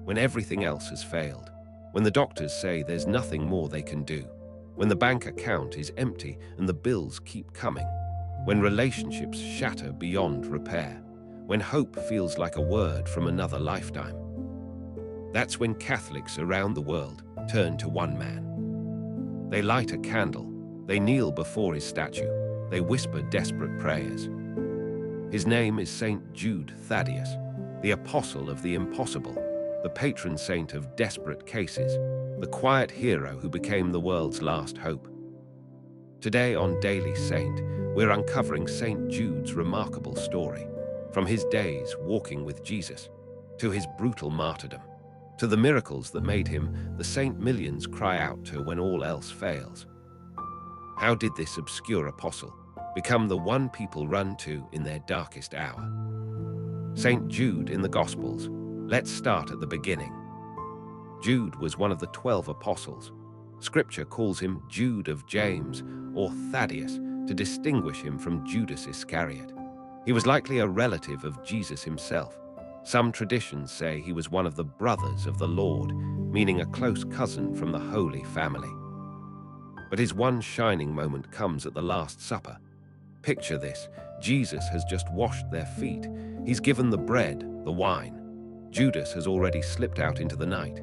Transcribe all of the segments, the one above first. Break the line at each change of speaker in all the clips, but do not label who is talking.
when everything else has failed, when the doctors say there's nothing more they can do, when the bank account is empty and the bills keep coming, when relationships shatter beyond repair, when hope feels like a word from another lifetime. That's when Catholics around the world turn to one man. They light a candle, they kneel before his statue, they whisper desperate prayers. His name is Saint Jude Thaddeus, the apostle of the impossible, the patron saint of desperate cases, the quiet hero who became the world's last hope. Today on Daily Saint, we're uncovering Saint Jude's remarkable story, from his days walking with Jesus, to his brutal martyrdom, to the miracles that made him the saint millions cry out to when all else fails. How did this obscure apostle become the one people run to in their darkest hour? Saint Jude in the Gospels. Let's start at the beginning. Jude was one of the 12 apostles. Scripture calls him Jude of James, or Thaddeus, to distinguish him from Judas Iscariot. He was likely a relative of Jesus himself. Some traditions say he was one of the brothers of the Lord, meaning a close cousin from the Holy Family. But his one shining moment comes at the Last Supper. Picture this: Jesus has just washed their feet. He's given the bread, the wine. Judas has already slipped out into the night.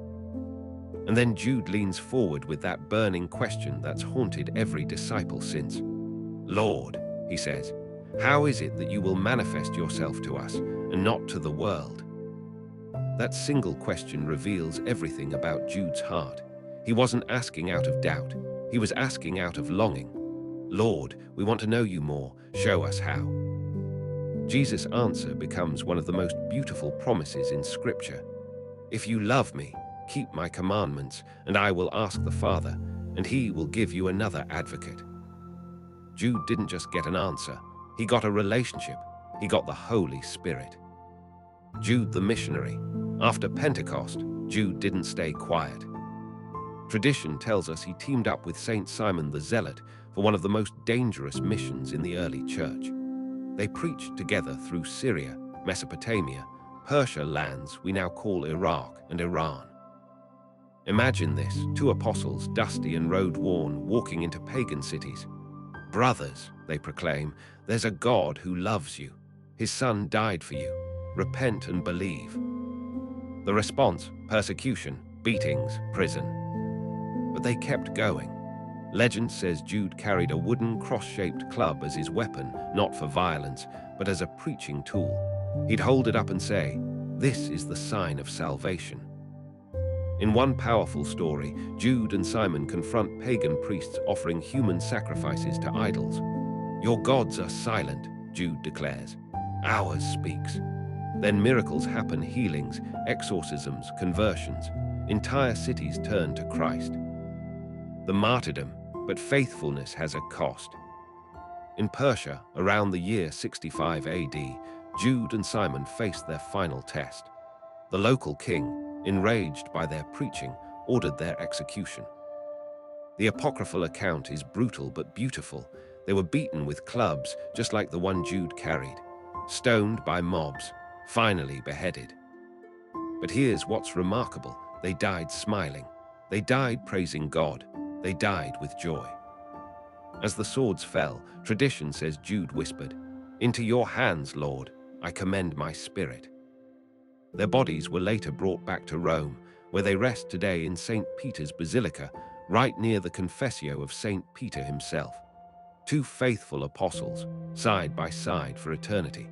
And then Jude leans forward with that burning question that's haunted every disciple since. "Lord," he says, "how is it that you will manifest yourself to us and not to the world?" That single question reveals everything about Jude's heart. He wasn't asking out of doubt. He was asking out of longing. "Lord, we want to know you more. Show us how." Jesus' answer becomes one of the most beautiful promises in Scripture. "If you love me, keep my commandments, and I will ask the Father, and he will give you another advocate." Jude didn't just get an answer. He got a relationship. He got the Holy Spirit. Jude the missionary. After Pentecost, Jude didn't stay quiet. Tradition tells us he teamed up with Saint Simon the Zealot for one of the most dangerous missions in the early church. They preached together through Syria, Mesopotamia, Persia lands we now call Iraq and Iran. Imagine this: 2 apostles, dusty and road-worn, walking into pagan cities. "Brothers," they proclaim, "there's a God who loves you. His Son died for you. Repent and believe." The response: persecution, beatings, prison. But they kept going. Legend says Jude carried a wooden cross-shaped club as his weapon, not for violence, but as a preaching tool. He'd hold it up and say, "This is the sign of salvation." In one powerful story, Jude and Simon confront pagan priests offering human sacrifices to idols. "Your gods are silent," Jude declares. "Ours speaks." Then miracles happen: healings, exorcisms, conversions. Entire cities turn to Christ. The martyrdom, but faithfulness has a cost. In Persia, around the year 65 AD, Jude and Simon faced their final test. The local king, enraged by their preaching, ordered their execution. The apocryphal account is brutal but beautiful. They were beaten with clubs, just like the one Jude carried, stoned by mobs, finally beheaded. But here's what's remarkable: they died smiling. They died praising God. They died with joy. As the swords fell, tradition says Jude whispered, "Into your hands, Lord, I commend my spirit." Their bodies were later brought back to Rome, where they rest today in St. Peter's Basilica, right near the Confessio of St. Peter himself. 2 faithful apostles, side by side for eternity.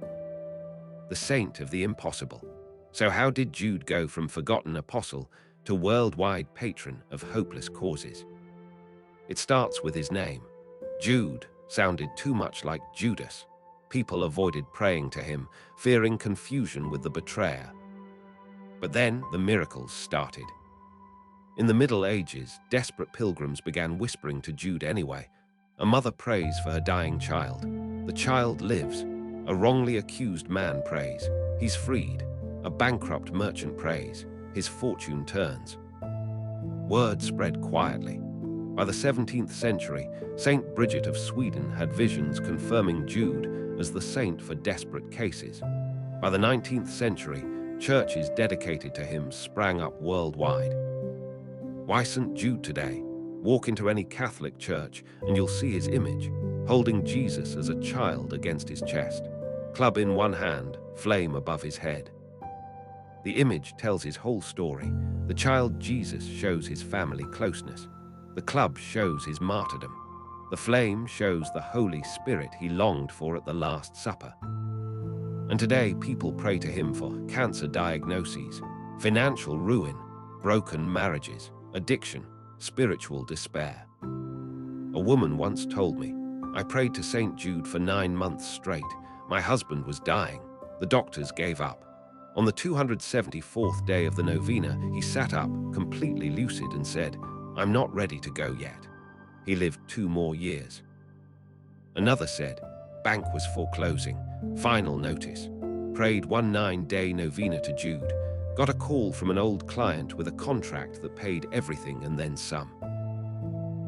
The saint of the impossible. So how did Jude go from forgotten apostle to worldwide patron of hopeless causes? It starts with his name. Jude sounded too much like Judas. People avoided praying to him, fearing confusion with the betrayer. But then the miracles started. In the Middle Ages, desperate pilgrims began whispering to Jude anyway. A mother prays for her dying child. The child lives. A wrongly accused man prays. He's freed. A bankrupt merchant prays. His fortune turns. Word spread quietly. By the 17th century, Saint Bridget of Sweden had visions confirming Jude as the saint for desperate cases. By the 19th century, Churches dedicated to him sprang up worldwide. Why St. Jude today? Walk into any Catholic church and you'll see his image, holding Jesus as a child against his chest, club in one hand, flame above his head. The image tells his whole story. The child Jesus shows his family closeness. The club shows his martyrdom. The flame shows the Holy Spirit he longed for at the Last Supper. And today people pray to him for cancer diagnoses, financial ruin, broken marriages, addiction, spiritual despair. A woman once told me, "I prayed to Saint Jude for 9 months straight. My husband was dying. The doctors gave up. On the 274th day of the novena, he sat up, completely lucid, and said, 'I'm not ready to go yet.' He lived 2 more years." Another said, "Bank was foreclosing. Final notice. Prayed 1 9-day novena to Jude. Got a call from an old client with a contract that paid everything and then some."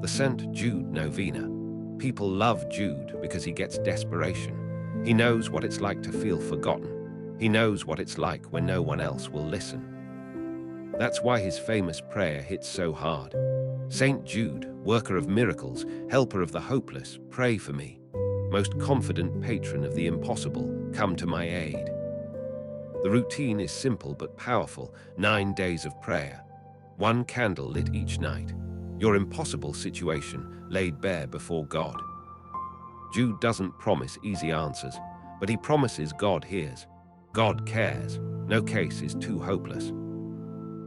The Saint Jude novena. People love Jude because he gets desperation. He knows what it's like to feel forgotten. He knows what it's like when no one else will listen. That's why his famous prayer hits so hard. "Saint Jude, worker of miracles, helper of the hopeless, pray for me. Most confident patron of the impossible, come to my aid." The routine is simple but powerful. 9 days of prayer. 1 candle lit each night. Your impossible situation laid bare before God. Jude doesn't promise easy answers, but he promises God hears. God cares. No case is too hopeless.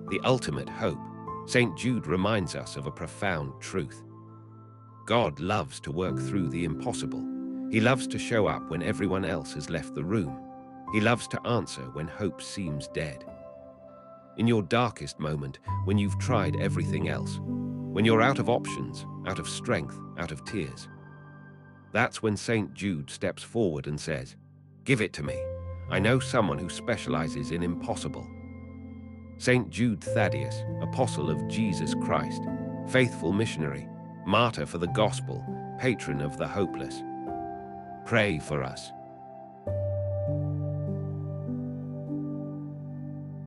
The ultimate hope. St. Jude reminds us of a profound truth. God loves to work through the impossible. He loves to show up when everyone else has left the room. He loves to answer when hope seems dead. In your darkest moment, when you've tried everything else, when you're out of options, out of strength, out of tears, that's when St. Jude steps forward and says, "Give it to me. I know someone who specializes in impossible." Saint Jude Thaddeus, apostle of Jesus Christ, faithful missionary, martyr for the gospel, patron of the hopeless. Pray for us.